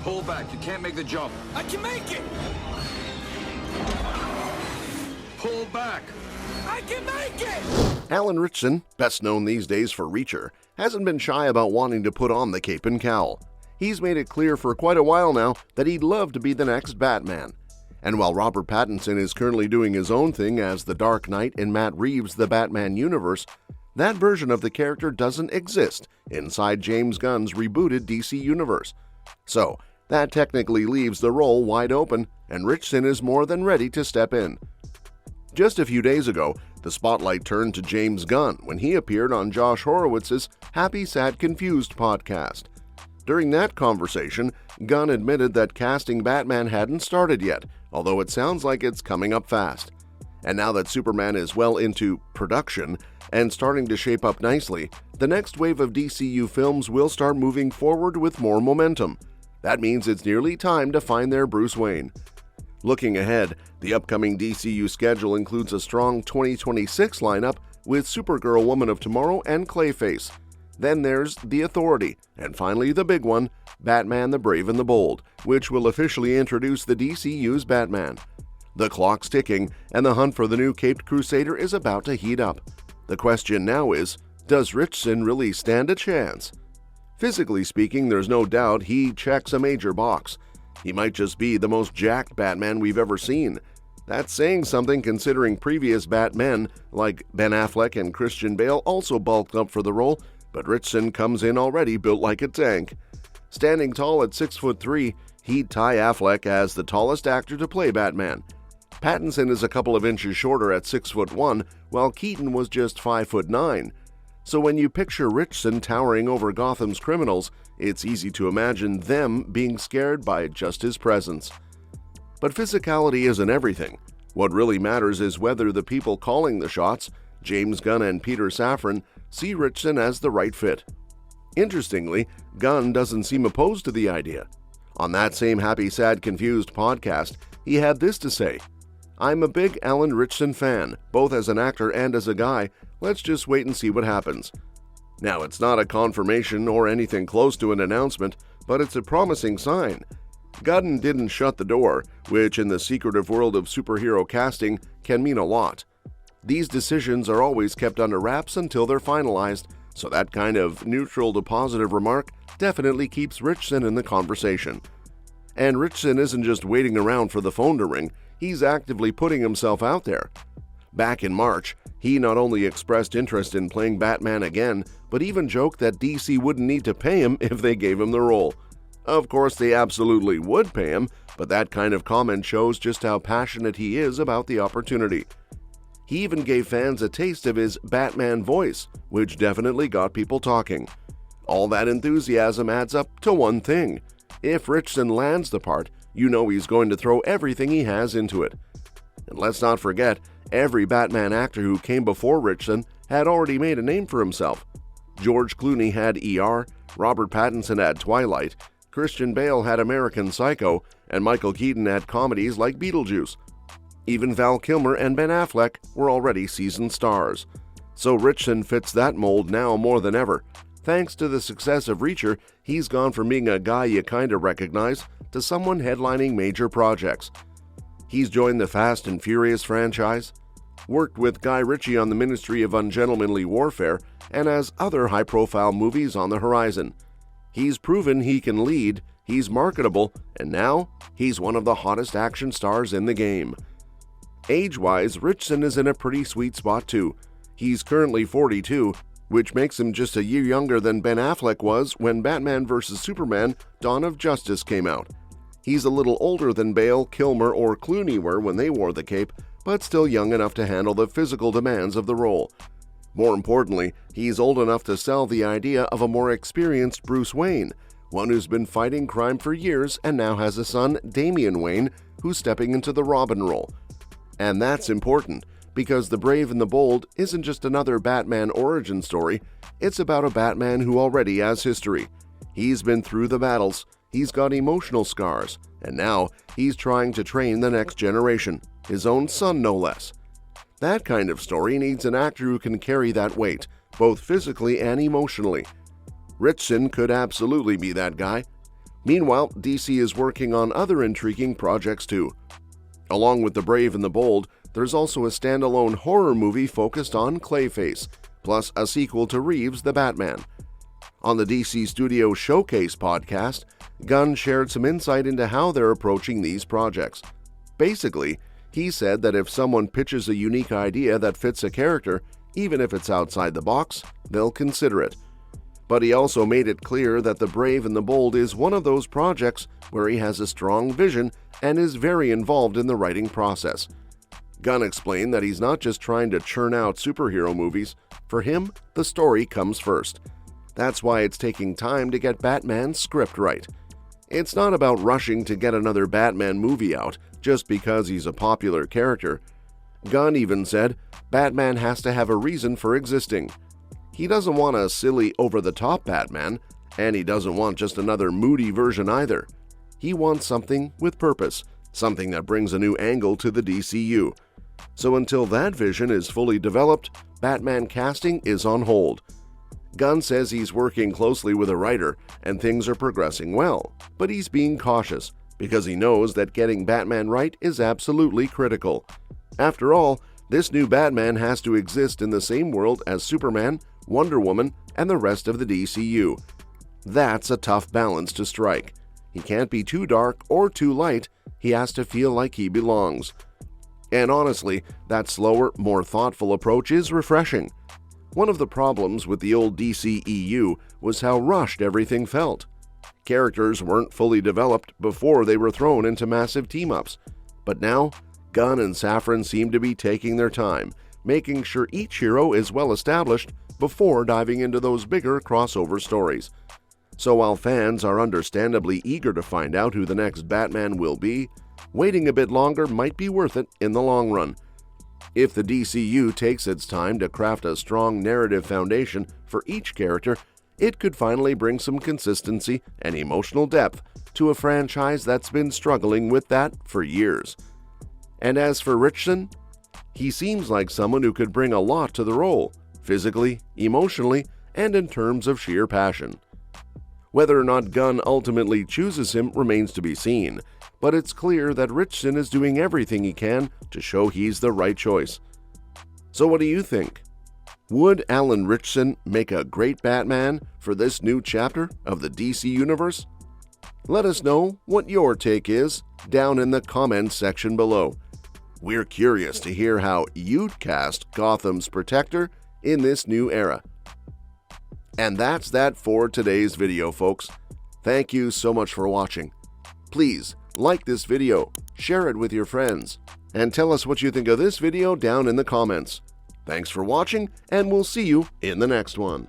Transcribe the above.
Pull back. You can't make the jump. I can make it! Pull back. I can make it! Alan Ritchson, best known these days for Reacher, hasn't been shy about wanting to put on the cape and cowl. He's made it clear for quite a while now that he'd love to be the next Batman. And while Robert Pattinson is currently doing his own thing as the Dark Knight in Matt Reeves' The Batman universe, that version of the character doesn't exist inside James Gunn's rebooted DC universe. So, that technically leaves the role wide open, and Ritchson is more than ready to step in. Just a few days ago, the spotlight turned to James Gunn when he appeared on Josh Horowitz's Happy Sad Confused podcast. During that conversation, Gunn admitted that casting Batman hadn't started yet, although it sounds like it's coming up fast. And now that Superman is well into production and starting to shape up nicely, the next wave of DCU films will start moving forward with more momentum. That means it's nearly time to find their Bruce Wayne. Looking ahead, the upcoming DCU schedule includes a strong 2026 lineup with Supergirl Woman of Tomorrow and Clayface. Then there's The Authority, and finally the big one, Batman the Brave and the Bold, which will officially introduce the DCU's Batman. The clock's ticking, and the hunt for the new Caped Crusader is about to heat up. The question now is, does Ritchson really stand a chance? Physically speaking, there's no doubt he checks a major box. He might just be the most jacked Batman we've ever seen. That's saying something considering previous Batmen like Ben Affleck and Christian Bale also bulked up for the role, but Ritchson comes in already built like a tank. Standing tall at 6'3", he'd tie Affleck as the tallest actor to play Batman. Pattinson is a couple of inches shorter at 6'1", while Keaton was just 5'9". So when you picture Ritchson towering over Gotham's criminals, it's easy to imagine them being scared by just his presence. But physicality isn't everything. What really matters is whether the people calling the shots, James Gunn and Peter Safran, see Ritchson as the right fit. Interestingly, Gunn doesn't seem opposed to the idea. On that same Happy Sad Confused podcast, he had this to say: "I'm a big Alan Ritchson fan, both as an actor and as a guy. Let's just wait and see what happens." Now, it's not a confirmation or anything close to an announcement, but it's a promising sign. Gunn didn't shut the door, which in the secretive world of superhero casting can mean a lot. These decisions are always kept under wraps until they're finalized, so that kind of neutral to positive remark definitely keeps Ritchson in the conversation. And Ritchson isn't just waiting around for the phone to ring, he's actively putting himself out there. Back in March, he not only expressed interest in playing Batman again, but even joked that DC wouldn't need to pay him if they gave him the role. Of course, they absolutely would pay him, but that kind of comment shows just how passionate he is about the opportunity. He even gave fans a taste of his Batman voice, which definitely got people talking. All that enthusiasm adds up to one thing. If Ritchson lands the part, you know he's going to throw everything he has into it. And let's not forget, every Batman actor who came before Ritchson had already made a name for himself. George Clooney had ER, Robert Pattinson had Twilight, Christian Bale had American Psycho, and Michael Keaton had comedies like Beetlejuice. Even Val Kilmer and Ben Affleck were already seasoned stars. So Ritchson fits that mold now more than ever. Thanks to the success of Reacher, he's gone from being a guy you kinda recognize to someone headlining major projects. He's joined the Fast and Furious franchise, worked with Guy Ritchie on the Ministry of Ungentlemanly Warfare, and has other high-profile movies on the horizon. He's proven he can lead, he's marketable, and now he's one of the hottest action stars in the game. Age-wise, Ritchson is in a pretty sweet spot too. He's currently 42, which makes him just a year younger than Ben Affleck was when Batman vs. Superman: Dawn of Justice came out. He's a little older than Bale, Kilmer, or Clooney were when they wore the cape, but still young enough to handle the physical demands of the role. More importantly, he's old enough to sell the idea of a more experienced Bruce Wayne, one who's been fighting crime for years and now has a son, Damian Wayne, who's stepping into the Robin role. And that's important, because The Brave and the Bold isn't just another Batman origin story, it's about a Batman who already has history. He's been through the battles, he's got emotional scars, and now he's trying to train the next generation, his own son no less. That kind of story needs an actor who can carry that weight, both physically and emotionally. Ritchson could absolutely be that guy. Meanwhile, DC is working on other intriguing projects too. Along with The Brave and the Bold, there's also a standalone horror movie focused on Clayface, plus a sequel to Reeves' The Batman. On the DC Studio Showcase podcast, Gunn shared some insight into how they're approaching these projects. Basically, he said that if someone pitches a unique idea that fits a character, even if it's outside the box, they'll consider it. But he also made it clear that The Brave and the Bold is one of those projects where he has a strong vision and is very involved in the writing process. Gunn explained that he's not just trying to churn out superhero movies. For him, the story comes first. That's why it's taking time to get Batman's script right. It's not about rushing to get another Batman movie out just because he's a popular character. Gunn even said Batman has to have a reason for existing. He doesn't want a silly, over-the-top Batman, and he doesn't want just another moody version either. He wants something with purpose, something that brings a new angle to the DCU. So until that vision is fully developed, Batman casting is on hold. Gunn says he's working closely with a writer and things are progressing well, but he's being cautious because he knows that getting Batman right is absolutely critical. After all, this new Batman has to exist in the same world as Superman, Wonder Woman, and the rest of the DCU. That's a tough balance to strike. He can't be too dark or too light. He has to feel like he belongs. And honestly, that slower, more thoughtful approach is refreshing. One of the problems with the old DCEU was how rushed everything felt. Characters weren't fully developed before they were thrown into massive team-ups. But now, Gunn and Safran seem to be taking their time, making sure each hero is well established before diving into those bigger crossover stories. So while fans are understandably eager to find out who the next Batman will be, waiting a bit longer might be worth it in the long run. If the DCU takes its time to craft a strong narrative foundation for each character, it could finally bring some consistency and emotional depth to a franchise that's been struggling with that for years. And as for Richardson, he seems like someone who could bring a lot to the role, physically, emotionally, and in terms of sheer passion. Whether or not Gunn ultimately chooses him remains to be seen, but it's clear that Richardson is doing everything he can to show he's the right choice. So what do you think? Would Alan Richardson make a great Batman for this new chapter of the DC Universe? Let us know what your take is down in the comments section below. We're curious to hear how you'd cast Gotham's protector in this new era. And that's that for today's video, folks. Thank you so much for watching. Please like this video, share it with your friends, and tell us what you think of this video down in the comments. Thanks for watching, and we'll see you in the next one.